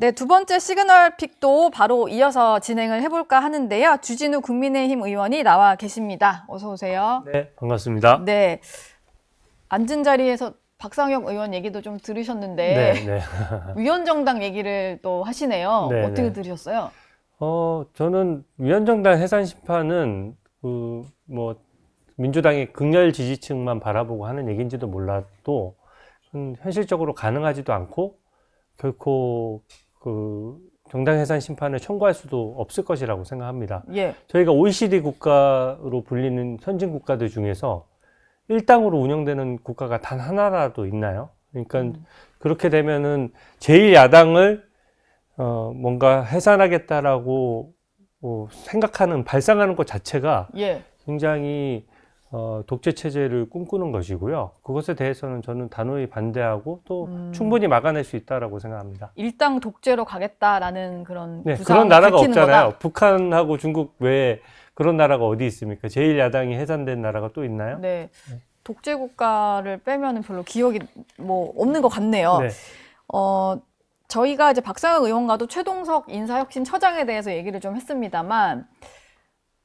네, 두 번째 시그널 픽도 바로 이어서 진행을 해볼까 하는데요. 주진우 국민의힘 의원이 나와 계십니다. 어서 오세요. 네, 반갑습니다. 네, 앉은 자리에서 박상혁 의원 얘기도 좀 들으셨는데 네, 네. 위원정당 얘기를 또 하시네요. 네, 어떻게 네. 들으셨어요? 저는 위원정당 해산 심판은 민주당의 극렬 지지층만 바라보고 하는 얘기인지도 몰라도 현실적으로 가능하지도 않고 결코 정당 해산 심판을 청구할 수도 없을 것이라고 생각합니다. 예. 저희가 OECD 국가로 불리는 선진 국가들 중에서 일당으로 운영되는 국가가 단 하나라도 있나요? 그러니까 그렇게 되면은 제1야당을 뭔가 해산하겠다라고 생각하는 발상하는 것 자체가 예. 굉장히 독재 체제를 꿈꾸는 것이고요. 그것에 대해서는 저는 단호히 반대하고 또 충분히 막아낼 수 있다라고 생각합니다. 일당 독재로 가겠다라는 그런 네, 구상을 그런 나라가 밝히는 없잖아요. 거다. 북한하고 중국 외에 그런 나라가 어디 있습니까? 제1야당이 해산된 나라가 또 있나요? 네. 독재 국가를 빼면은 별로 기억이 뭐 없는 것 같네요. 네. 저희가 이제 박상혁 의원과도 최동석 인사혁신처장에 대해서 얘기를 좀 했습니다만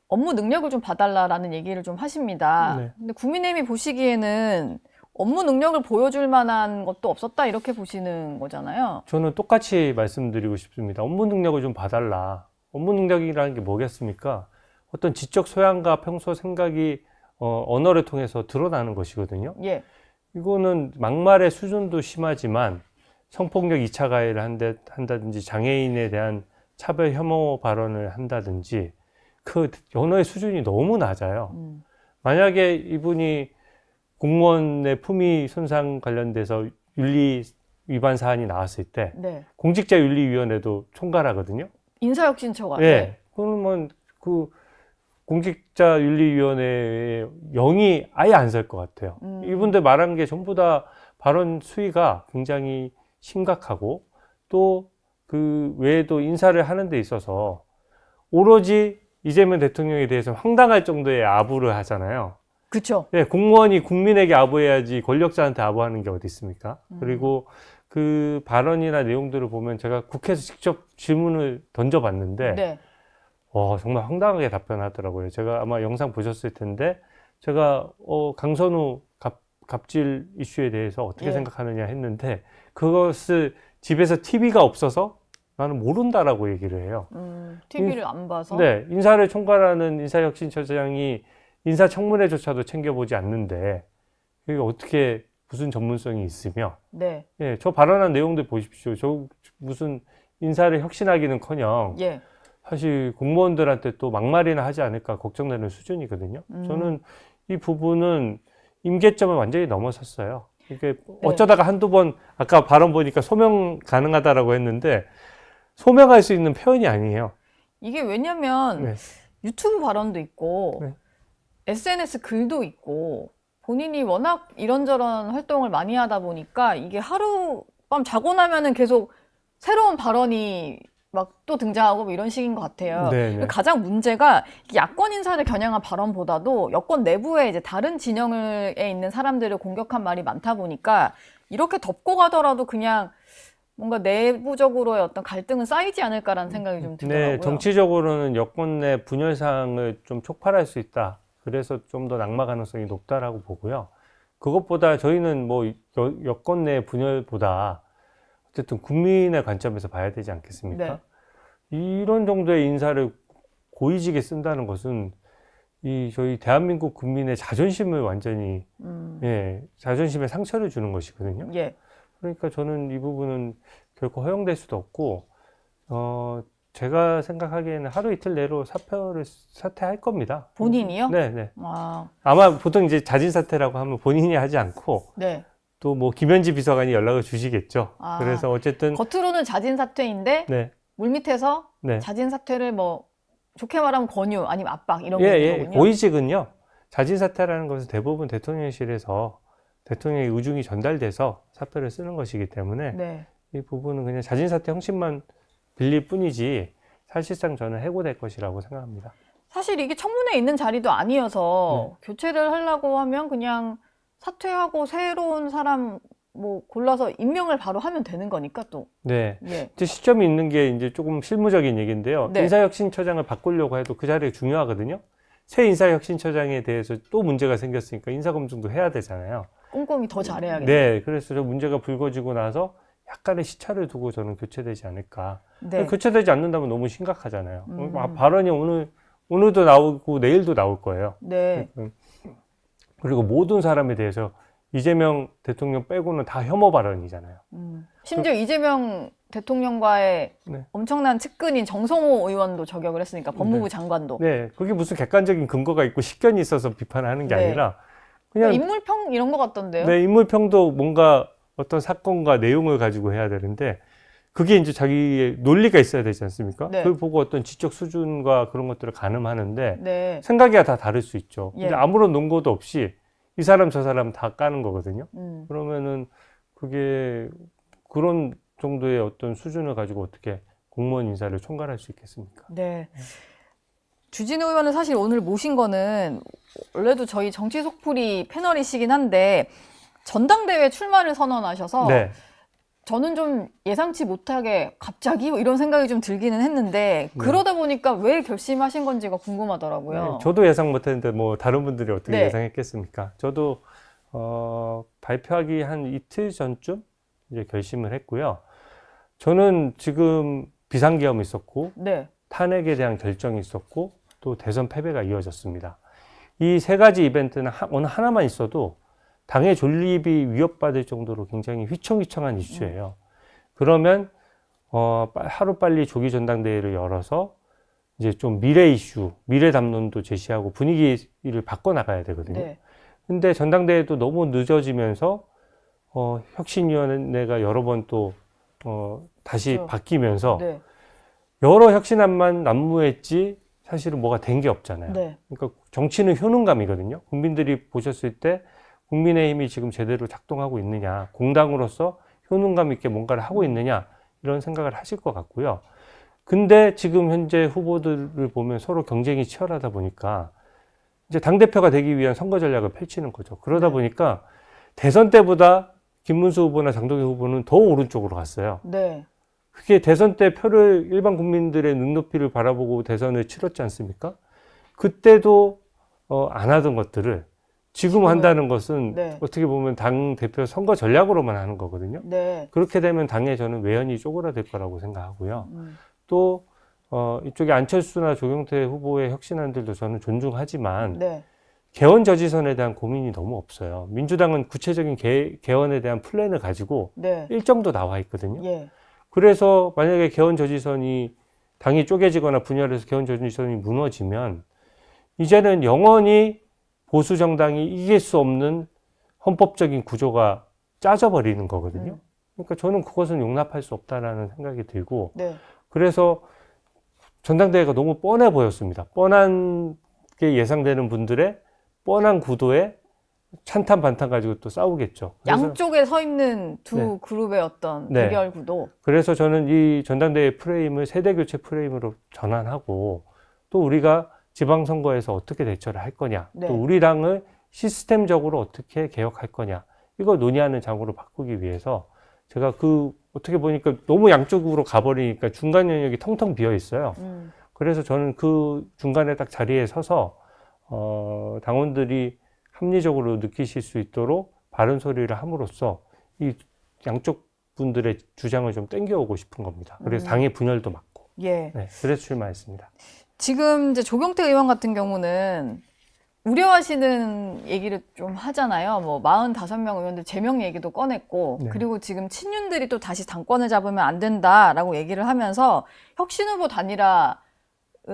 업무 능력을 좀 봐달라라는 얘기를 좀 하십니다. 네. 근데 국민의힘이 보시기에는 업무 능력을 보여줄 만한 것도 없었다 이렇게 보시는 거잖아요. 저는 똑같이 말씀드리고 싶습니다. 업무 능력을 좀 봐달라. 업무 능력이라는 게 뭐겠습니까? 어떤 지적 소양과 평소 생각이 언어를 통해서 드러나는 것이거든요. 예. 이거는 막말의 수준도 심하지만 성폭력 2차 가해를 한다든지 장애인에 대한 차별 혐오 발언을 한다든지 그 언어의 수준이 너무 낮아요. 만약에 이분이 공무원의 품위 손상 관련돼서 윤리 위반 사안이 나왔을 때 네. 공직자윤리위원회도 총괄하거든요. 인사혁신처가. 네. 그러면 그 공직자윤리위원회에 0이 아예 안 설 것 같아요. 이분들 말한 게 전부 다 발언 수위가 굉장히 심각하고 또 그 외에도 인사를 하는 데 있어서 오로지 이재명 대통령에 대해서 황당할 정도의 아부를 하잖아요. 그렇죠. 네, 공무원이 국민에게 아부해야지 권력자한테 아부하는 게 어디 있습니까? 그리고 그 발언이나 내용들을 보면 제가 국회에서 직접 질문을 던져봤는데 네. 정말 황당하게 답변하더라고요. 제가 아마 영상 보셨을 텐데 제가 강선우 갑질 이슈에 대해서 어떻게 예. 생각하느냐 했는데 그것을 집에서 TV가 없어서 나는 모른다라고 얘기를 해요. TV를 안 봐서. 네, 인사를 총괄하는 인사혁신처장이 인사청문회조차도 챙겨보지 않는데 그게 어떻게 무슨 전문성이 있으며 네. 예, 저 발언한 내용들 보십시오. 저 무슨 인사를 혁신하기는커녕 예. 사실 공무원들한테 또 막말이나 하지 않을까 걱정되는 수준이거든요. 저는 이 부분은 임계점을 완전히 넘어섰어요. 이게 어쩌다가 한두 번 아까 발언 보니까 소명 가능하다라고 했는데 소명할 수 있는 표현이 아니에요. 이게 왜냐면 네. 유튜브 발언도 있고 네. SNS 글도 있고 본인이 워낙 이런저런 활동을 많이 하다 보니까 이게 하룻밤 자고 나면은 계속 새로운 발언이 막 또 등장하고 뭐 이런 식인 것 같아요. 네네. 가장 문제가 야권 인사를 겨냥한 발언보다도 여권 내부에 이제 다른 진영에 있는 사람들을 공격한 말이 많다 보니까 이렇게 덮고 가더라도 그냥 뭔가 내부적으로의 어떤 갈등은 쌓이지 않을까라는 생각이 좀 들더라고요. 네, 정치적으로는 여권 내 분열상을 좀 촉발할 수 있다. 그래서 좀 더 낙마 가능성이 높다라고 보고요. 그것보다 저희는 뭐 여권 내 분열보다 어쨌든 국민의 관점에서 봐야 되지 않겠습니까? 네. 이런 정도의 인사를 고의지게 쓴다는 것은 저희 대한민국 국민의 자존심을 완전히 자존심에 상처를 주는 것이거든요. 예. 그러니까 저는 이 부분은 결코 허용될 수도 없고 제가 생각하기에는 하루 이틀 내로 사퇴할 겁니다. 본인이요? 네. 아, 아마 보통 이제 자진 사퇴라고 하면 본인이 하지 않고 네. 또 뭐 김현지 비서관이 연락을 주시겠죠. 아, 그래서 어쨌든 겉으로는 자진 사퇴인데 네. 물밑에서 네. 자진 사퇴를 뭐 좋게 말하면 권유 아니면 압박 이런 게 있는 거군요. 고위직은요. 자진 사퇴라는 것은 대부분 대통령실에서 대통령의 의중이 전달돼서 사표를 쓰는 것이기 때문에 네. 이 부분은 그냥 자진 사퇴 형식만 빌릴 뿐이지 사실상 저는 해고될 것이라고 생각합니다. 사실 이게 청문회에 있는 자리도 아니어서 교체를 하려고 하면 그냥 사퇴하고 새로운 사람 뭐 골라서 임명을 바로 하면 되는 거니까 또. 네. 예. 이제 시점이 있는 게 이제 조금 실무적인 얘기인데요. 네. 인사혁신처장을 바꾸려고 해도 그 자리가 중요하거든요. 새 인사혁신처장에 대해서 또 문제가 생겼으니까 인사검증도 해야 되잖아요. 꼼꼼히 더 잘해야겠네요. 네. 그래서 저 문제가 불거지고 나서 약간의 시차를 두고 저는 교체되지 않을까. 네. 교체되지 않는다면 너무 심각하잖아요. 음. 발언이 오늘도 나오고 내일도 나올 거예요. 네. 그리고 모든 사람에 대해서 이재명 대통령 빼고는 다 혐오 발언이잖아요. 심지어 이재명 대통령과의 네. 엄청난 측근인 정성호 의원도 저격을 했으니까 법무부 장관도. 네, 그게 무슨 객관적인 근거가 있고 식견이 있어서 비판하는 게 네. 아니라 그냥 인물평 이런 것 같던데요. 네, 인물평도 뭔가 어떤 사건과 내용을 가지고 해야 되는데 그게 이제 자기의 논리가 있어야 되지 않습니까? 네. 그걸 보고 어떤 지적 수준과 그런 것들을 가늠하는데 네. 생각이 다 다를 수 있죠. 예. 근데 아무런 논거도 없이 이 사람 저 사람 다 까는 거거든요. 음. 그러면은 그게 그런 정도의 어떤 수준을 가지고 어떻게 공무원 인사를 총괄할 수 있겠습니까? 네. 주진우 의원은 사실 오늘 모신 거는 원래도 저희 정치 속풀이 패널이시긴 한데 전당대회 출마를 선언하셔서 네. 저는 좀 예상치 못하게 갑자기 뭐 이런 생각이 좀 들기는 했는데 네. 그러다 보니까 왜 결심하신 건지가 궁금하더라고요. 네, 저도 예상 못했는데 뭐 다른 분들이 어떻게 네. 예상했겠습니까? 저도 발표하기 한 이틀 전쯤 이제 결심을 했고요. 저는 지금 비상계엄이 있었고 네. 탄핵에 대한 결정이 있었고 또 대선 패배가 이어졌습니다. 이 세 가지 이벤트는 어느 하나만 있어도 당의 존립이 위협받을 정도로 굉장히 휘청휘청한 이슈예요. 그러면 하루빨리 조기 전당대회를 열어서 이제 좀 미래 이슈, 미래 담론도 제시하고 분위기를 바꿔나가야 되거든요. 네. 근데 전당대회도 너무 늦어지면서 혁신위원회가 여러 번 또 다시 그렇죠. 바뀌면서 네. 여러 혁신안만 난무했지 사실은 뭐가 된 게 없잖아요. 네. 그러니까 정치는 효능감이거든요. 국민들이 보셨을 때 국민의힘이 지금 제대로 작동하고 있느냐, 공당으로서 효능감 있게 뭔가를 하고 있느냐 이런 생각을 하실 것 같고요. 근데 지금 현재 후보들을 보면 서로 경쟁이 치열하다 보니까 이제 당대표가 되기 위한 선거 전략을 펼치는 거죠. 그러다 네. 보니까 대선 때보다 김문수 후보나 장동희 후보는 더 오른쪽으로 갔어요. 네. 그게 대선 때 표를 일반 국민들의 눈높이를 바라보고 대선을 치렀지 않습니까? 그때도 안 하던 것들을 지금 한다는 것은 네. 어떻게 보면 당 대표 선거 전략으로만 하는 거거든요. 네. 그렇게 되면 당에 저는 외연이 쪼그라들 거라고 생각하고요. 음. 또 이쪽에 안철수나 조경태 후보의 혁신안들도 저는 존중하지만 네. 개헌 저지선에 대한 고민이 너무 없어요. 민주당은 구체적인 개헌에 대한 플랜을 가지고 네. 일정도 나와 있거든요. 예. 그래서 만약에 개헌 저지선이 당이 쪼개지거나 분열해서 개헌 저지선이 무너지면 이제는 영원히 보수 정당이 이길 수 없는 헌법적인 구조가 짜져버리는 거거든요. 그러니까 저는 그것은 용납할 수 없다라는 생각이 들고 네. 그래서 전당대회가 너무 뻔해 보였습니다. 뻔한 게 예상되는 분들의 뻔한 구도에 찬탄 반탄 가지고 또 싸우겠죠. 그래서 양쪽에 서 있는 두 네. 그룹의 어떤 네. 대결 구도. 그래서 저는 이 전당대회 프레임을 세대교체 프레임으로 전환하고 또 우리가 지방선거에서 어떻게 대처를 할 거냐 네. 또 우리 당을 시스템적으로 어떻게 개혁할 거냐 이거 논의하는 장으로 바꾸기 위해서 제가 어떻게 보니까 너무 양쪽으로 가버리니까 중간 영역이 텅텅 비어 있어요. 그래서 저는 그 중간에 딱 자리에 서서 당원들이 합리적으로 느끼실 수 있도록 바른 소리를 함으로써 이 양쪽 분들의 주장을 좀 땡겨오고 싶은 겁니다. 그래서 당의 분열도 막고. 예. 네, 그래서 출마했습니다. 지금 이제 조경태 의원 같은 경우는 우려하시는 얘기를 좀 하잖아요. 뭐 45명 의원들 제명 얘기도 꺼냈고 네. 그리고 지금 친윤들이 또 다시 당권을 잡으면 안 된다라고 얘기를 하면서 혁신 후보 단일화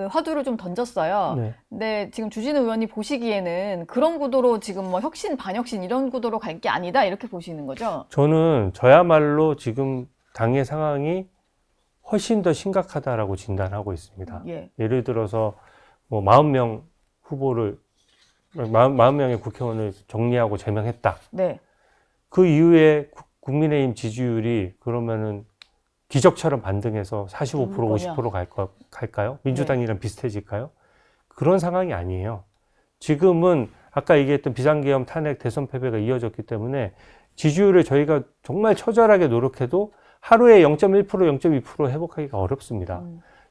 화두를 좀 던졌어요. 네. 근데 지금 주진우 의원이 보시기에는 그런 구도로 지금 뭐 혁신, 반혁신 이런 구도로 갈 게 아니다 이렇게 보시는 거죠? 저는 저야말로 지금 당의 상황이 훨씬 더 심각하다라고 진단하고 있습니다. 예. 예를 들어서 뭐 40명 후보를 40명의 국회의원을 정리하고 제명했다. 네. 그 이후에 국민의힘 지지율이 그러면은 기적처럼 반등해서 45%, 50% 갈까요? 민주당이랑 비슷해질까요? 그런 상황이 아니에요. 지금은 아까 얘기했던 비상계엄 탄핵 대선 패배가 이어졌기 때문에 지지율을 저희가 정말 처절하게 노력해도 하루에 0.1%, 0.2% 회복하기가 어렵습니다.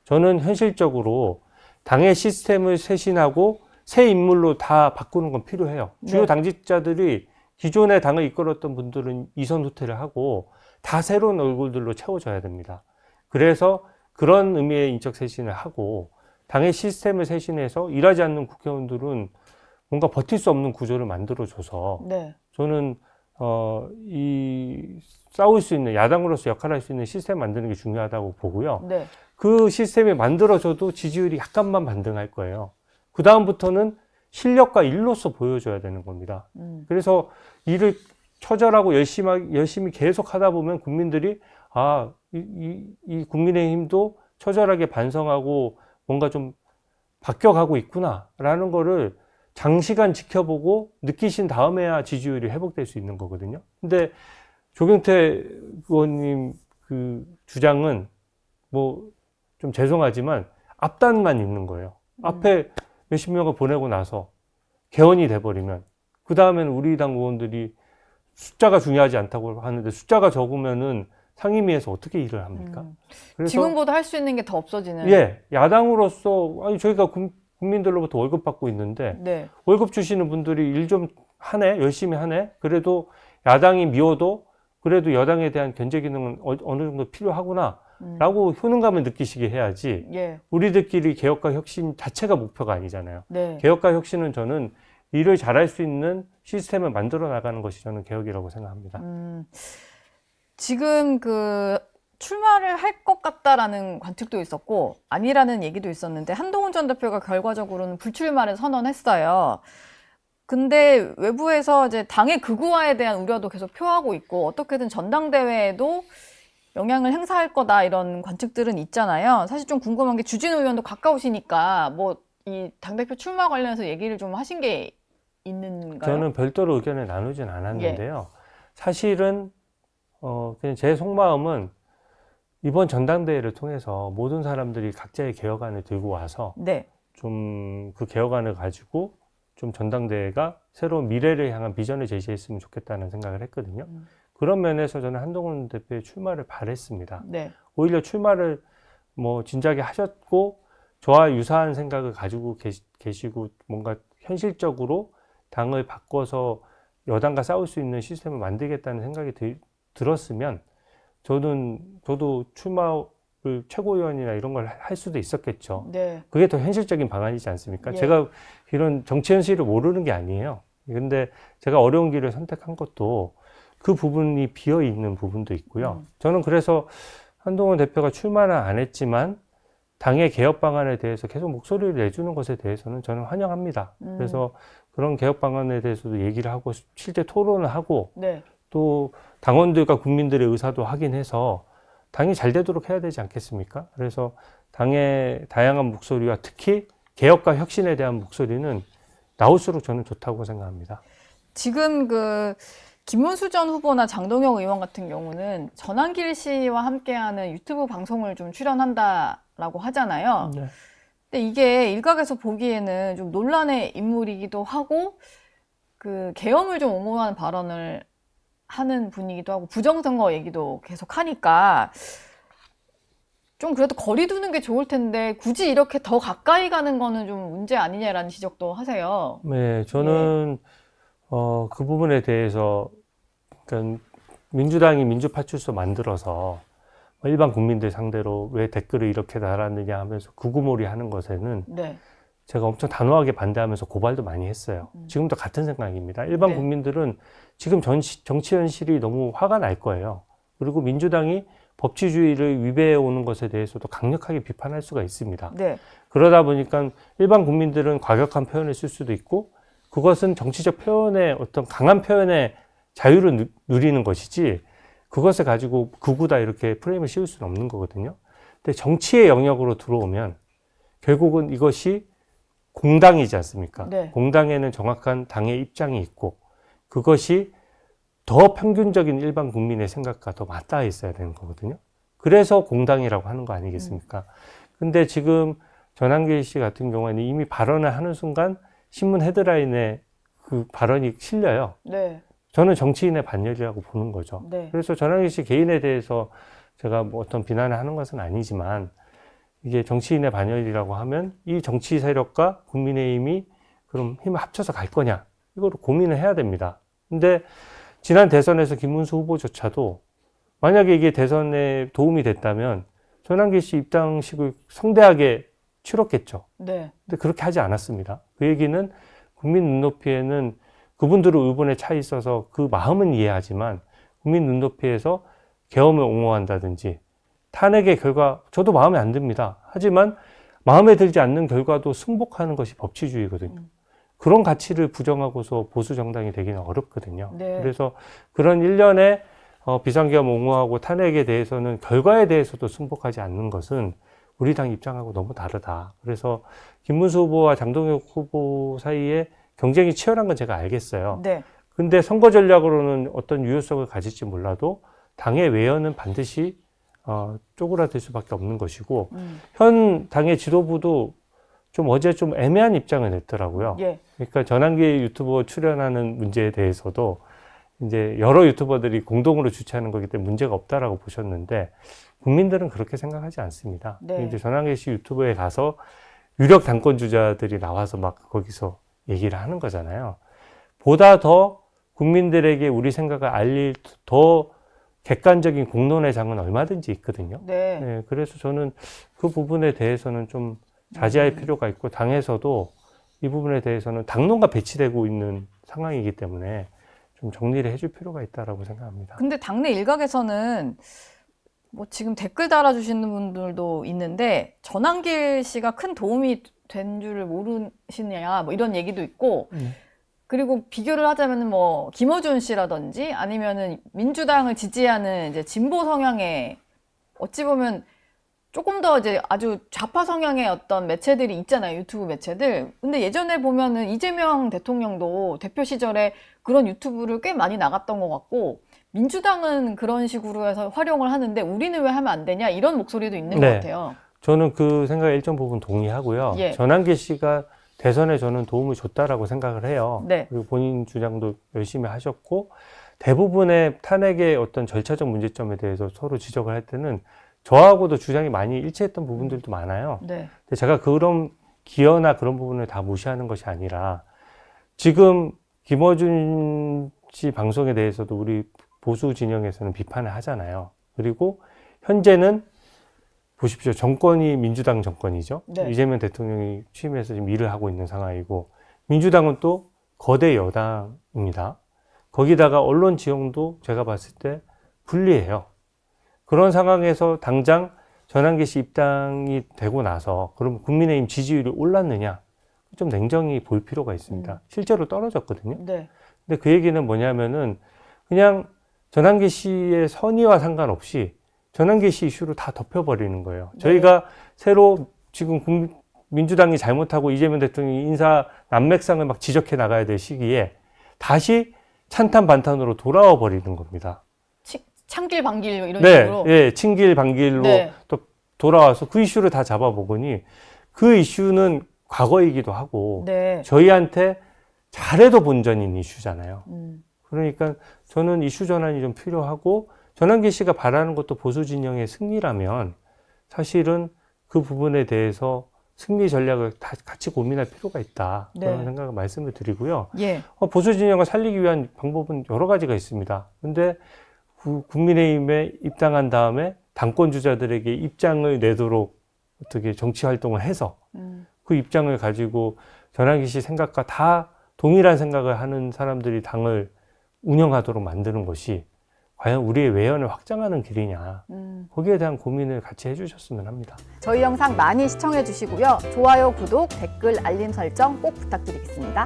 저는 현실적으로 당의 시스템을 쇄신하고 새 인물로 다 바꾸는 건 필요해요. 주요 네. 당직자들이 기존의 당을 이끌었던 분들은 이선 후퇴를 하고 다 새로운 얼굴들로 채워져야 됩니다. 그래서 그런 의미의 인적 쇄신을 하고 당의 시스템을 쇄신해서 일하지 않는 국회의원들은 뭔가 버틸 수 없는 구조를 만들어줘서 네. 저는 이 싸울 수 있는 야당으로서 역할을 할 수 있는 시스템 만드는 게 중요하다고 보고요. 네. 그 시스템이 만들어져도 지지율이 약간만 반등할 거예요. 그 다음부터는 실력과 일로서 보여줘야 되는 겁니다. 그래서 일을 처절하고 열심히 계속 하다 보면 국민들이 이 국민의힘도 처절하게 반성하고 뭔가 좀 바뀌어가고 있구나라는 거를 장시간 지켜보고 느끼신 다음에야 지지율이 회복될 수 있는 거거든요. 근데 조경태 의원님 그 주장은 뭐 좀 죄송하지만 앞단만 있는 거예요. 앞에 몇십 명을 보내고 나서 개헌이 돼버리면 그 다음에는 우리 당 의원들이 숫자가 중요하지 않다고 하는데 숫자가 적으면은 상임위에서 어떻게 일을 합니까? 그래서 지금보다 할 수 있는 게 더 없어지는. 예, 야당으로서 아니 저희가 국민들로부터 월급 받고 있는데 네. 월급 주시는 분들이 일 좀 하네, 열심히 하네. 그래도 야당이 미워도 그래도 여당에 대한 견제 기능은 어느 정도 필요하구나라고 효능감을 느끼시게 해야지. 예. 우리들끼리 개혁과 혁신 자체가 목표가 아니잖아요. 네. 개혁과 혁신은 저는 일을 잘할 수 있는 시스템을 만들어 나가는 것이 저는 개혁이라고 생각합니다. 지금 그 출마를 할 것 같다라는 관측도 있었고 아니라는 얘기도 있었는데 한동훈 전 대표가 결과적으로는 불출마를 선언했어요. 근데 외부에서 이제 당의 극우화에 대한 우려도 계속 표하고 있고 어떻게든 전당대회에도 영향을 행사할 거다 이런 관측들은 있잖아요. 사실 좀 궁금한 게 주진우 의원도 가까우시니까 뭐 이 당대표 출마 관련해서 얘기를 좀 하신 게 있는가요? 저는 별도로 의견을 나누진 않았는데요. 사실은 그냥 제 속마음은 이번 전당대회를 통해서 모든 사람들이 각자의 개혁안을 들고 와서 네. 좀 그 개혁안을 가지고 좀 전당대회가 새로운 미래를 향한 비전을 제시했으면 좋겠다는 생각을 했거든요. 그런 면에서 저는 한동훈 대표의 출마를 바랬습니다. 네. 오히려 출마를 뭐 진작에 하셨고 저와 유사한 생각을 가지고 계시고 뭔가 현실적으로 당을 바꿔서 여당과 싸울 수 있는 시스템을 만들겠다는 생각이 들었으면 저도 출마를 최고위원이나 이런 걸 할 수도 있었겠죠. 네. 그게 더 현실적인 방안이지 않습니까? 예. 제가 이런 정치 현실을 모르는 게 아니에요. 근데 제가 어려운 길을 선택한 것도 그 부분이 비어 있는 부분도 있고요. 저는 그래서 한동훈 대표가 출마는 안 했지만 당의 개혁 방안에 대해서 계속 목소리를 내주는 것에 대해서는 저는 환영합니다. 그래서 그런 개혁 방안에 대해서도 얘기를 하고 실제 토론을 하고 네. 또 당원들과 국민들의 의사도 확인해서 당이 잘 되도록 해야 되지 않겠습니까? 그래서 당의 다양한 목소리와 특히 개혁과 혁신에 대한 목소리는 나올수록 저는 좋다고 생각합니다. 지금 그 김문수 전 후보나 장동영 의원 같은 경우는 전환길 씨와 함께하는 유튜브 방송을 좀 출연한다라고 하잖아요. 네. 근데 이게 일각에서 보기에는 좀 논란의 인물이기도 하고 그 계엄을 좀 옹호하는 발언을 하는 분이기도 하고 부정선거 얘기도 계속 하니까 좀 그래도 거리 두는 게 좋을 텐데 굳이 이렇게 더 가까이 가는 거는 좀 문제 아니냐라는 지적도 하세요. 네, 저는 그 부분에 대해서 그러니까 민주당이 민주파출소 만들어서 일반 국민들 상대로 왜 댓글을 이렇게 달았느냐 하면서 구구몰이 하는 것에는 네. 제가 엄청 단호하게 반대하면서 고발도 많이 했어요. 지금도 같은 생각입니다. 일반 네. 국민들은 지금 정치 현실이 너무 화가 날 거예요. 그리고 민주당이 법치주의를 위배해 오는 것에 대해서도 강력하게 비판할 수가 있습니다. 네. 그러다 보니까 일반 국민들은 과격한 표현을 쓸 수도 있고 그것은 정치적 표현의 어떤 강한 표현의 자유를 누리는 것이지 그것을 가지고 극우다 이렇게 프레임을 씌울 수는 없는 거거든요. 근데 정치의 영역으로 들어오면 결국은 이것이 공당이지 않습니까? 네. 공당에는 정확한 당의 입장이 있고 그것이 더 평균적인 일반 국민의 생각과 더 맞닿아 있어야 되는 거거든요. 그래서 공당이라고 하는 거 아니겠습니까? 근데 지금 전환길 씨 같은 경우에는 이미 발언을 하는 순간 신문 헤드라인에 그 발언이 실려요. 네. 저는 정치인의 반열이라고 보는 거죠. 네. 그래서 전환기 씨 개인에 대해서 제가 뭐 어떤 비난을 하는 것은 아니지만 이게 정치인의 반열이라고 하면 이 정치 세력과 국민의힘이 그럼 힘을 합쳐서 갈 거냐 이거를 고민을 해야 됩니다. 근데 지난 대선에서 김문수 후보조차도 만약에 이게 대선에 도움이 됐다면 전환기 씨 입당식을 성대하게 치렀겠죠. 네. 근데 그렇게 하지 않았습니다. 그 얘기는 국민 눈높이에는 그분들의 의견에 차이 있어서 그 마음은 이해하지만 국민 눈높이에서 계엄을 옹호한다든지 탄핵의 결과 저도 마음에 안 듭니다. 하지만 마음에 들지 않는 결과도 승복하는 것이 법치주의거든요. 그런 가치를 부정하고서 보수 정당이 되기는 어렵거든요. 네. 그래서 그런 일련의 비상계엄 옹호하고 탄핵에 대해서는 결과에 대해서도 승복하지 않는 것은 우리 당 입장하고 너무 다르다. 그래서 김문수 후보와 장동혁 후보 사이에 경쟁이 치열한 건 제가 알겠어요. 네. 근데 선거 전략으로는 어떤 유효성을 가질지 몰라도 당의 외연은 반드시 쪼그라들 수밖에 없는 것이고 현 당의 지도부도 좀 어제 좀 애매한 입장을 냈더라고요. 예. 그러니까 전환기 유튜버 출연하는 문제에 대해서도 이제 여러 유튜버들이 공동으로 주최하는 거기 때문에 문제가 없다라고 보셨는데 국민들은 그렇게 생각하지 않습니다. 네. 이제 전환기 씨 유튜브에 가서 유력 당권 주자들이 나와서 막 거기서 얘기를 하는 거잖아요. 보다 더 국민들에게 우리 생각을 알릴 더 객관적인 공론의 장은 얼마든지 있거든요. 네. 네, 그래서 저는 그 부분에 대해서는 좀 자제할 필요가 있고 당에서도 이 부분에 대해서는 당론과 배치되고 있는 상황이기 때문에 좀 정리를 해줄 필요가 있다라고 생각합니다. 근데 당내 일각에서는 뭐 지금 댓글 달아주시는 분들도 있는데 전환길 씨가 큰 도움이 된 줄을 모르시냐 뭐 이런 얘기도 있고 그리고 비교를 하자면은 뭐 김어준 씨라든지 아니면은 민주당을 지지하는 이제 진보 성향의 어찌 보면 조금 더 이제 아주 좌파 성향의 어떤 매체들이 있잖아요. 유튜브 매체들. 근데 예전에 보면은 이재명 대통령도 대표 시절에 그런 유튜브를 꽤 많이 나갔던 것 같고 민주당은 그런 식으로 해서 활용을 하는데 우리는 왜 하면 안 되냐 이런 목소리도 있는 것 같아요. 저는 그 생각에 일정 부분 동의하고요. 예. 전환기 씨가 대선에 저는 도움을 줬다라고 생각을 해요. 네. 그리고 본인 주장도 열심히 하셨고 대부분의 탄핵의 어떤 절차적 문제점에 대해서 서로 지적을 할 때는 저하고도 주장이 많이 일치했던 부분들도 많아요. 네. 근데 제가 그런 기여나 그런 부분을 다 무시하는 것이 아니라 지금 김어준 씨 방송에 대해서도 우리 보수 진영에서는 비판을 하잖아요. 그리고 현재는 보십시오. 정권이 민주당 정권이죠. 네. 이재명 대통령이 취임해서 지금 일을 하고 있는 상황이고 민주당은 또 거대 여당입니다. 거기다가 언론 지형도 제가 봤을 때 불리해요. 그런 상황에서 당장 전환기 씨 입당이 되고 나서 그럼 국민의힘 지지율이 올랐느냐? 좀 냉정히 볼 필요가 있습니다. 실제로 떨어졌거든요. 네. 근데 그 얘기는 뭐냐면은 그냥 전환기 씨의 선의와 상관없이 전환기 씨 이슈로 다 덮여버리는 거예요. 저희가 새로 지금 민주당이 잘못하고 이재명 대통령이 인사 난맥상을 막 지적해 나가야 될 시기에 다시 찬탄 반탄으로 돌아와 버리는 겁니다. 창길 반길 이런 네, 식으로. 예, 친길 반길로 네. 또 돌아와서 그 이슈를 다 잡아보거니 그 이슈는 과거이기도 하고 네. 저희한테 잘해도 본전인 이슈잖아요. 그러니까 저는 이슈 전환이 좀 필요하고 전환기 씨가 바라는 것도 보수 진영의 승리라면 사실은 그 부분에 대해서 승리 전략을 다 같이 고민할 필요가 있다. 네. 그런 생각을 말씀을 드리고요. 예. 보수 진영을 살리기 위한 방법은 여러 가지가 있습니다. 근데 국민의힘에 입당한 다음에 당권 주자들에게 입장을 내도록 어떻게 정치 활동을 해서 그 입장을 가지고 전환기 씨 생각과 다 동일한 생각을 하는 사람들이 당을 운영하도록 만드는 것이 과연 우리의 외연을 확장하는 길이냐. 거기에 대한 고민을 같이 해주셨으면 합니다. 저희 영상 많이 시청해 주시고요. 좋아요, 구독, 댓글, 알림 설정 꼭 부탁드리겠습니다.